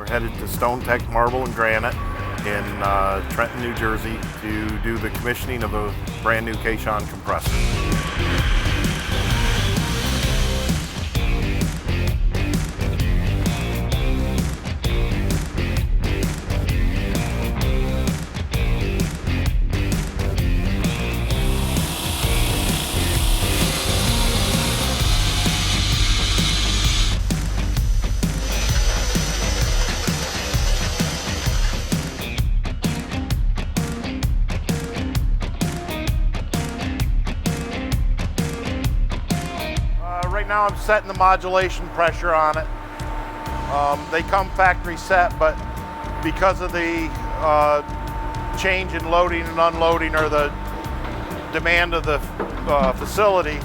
headed to Stone Tech Marble and Granite in Trenton, New Jersey to do the commissioning of a brand new Kaishan compressor. Right now I'm setting the modulation pressure on it. They come factory set, but because of the change in loading and unloading or the demand of the facility,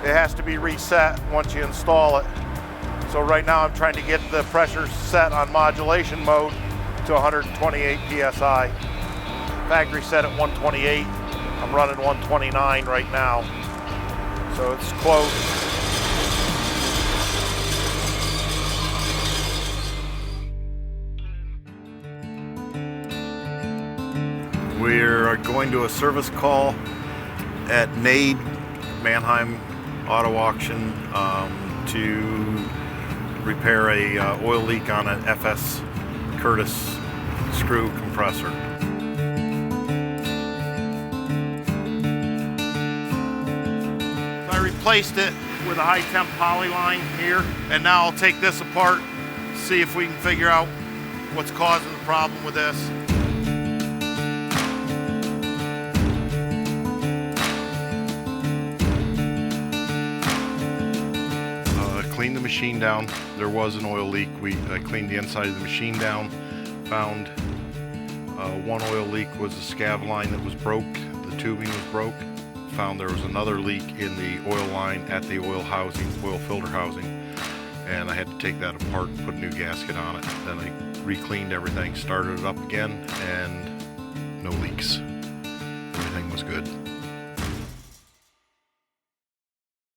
it has to be reset once you install it. So right now I'm trying to get the pressure set on modulation mode to 128 PSI. Factory set at 128. I'm running 129 right now. So it's close. We're going to a service call at NADE, Mannheim Auto Auction, to repair a oil leak on an FS Curtis screw compressor. So I replaced it with a high temp poly line here, and now I'll take this apart, see if we can figure out what's causing the problem with this. Cleaned the machine down. There was an oil leak. I cleaned the inside of the machine down, found one oil leak was a scav line that was broke, the tubing was broke. Found there was another leak in the oil line at the oil housing, oil filter housing, and I had to take that apart and put a new gasket on it. Then I re-cleaned everything, started it up again, and no leaks. Everything was good.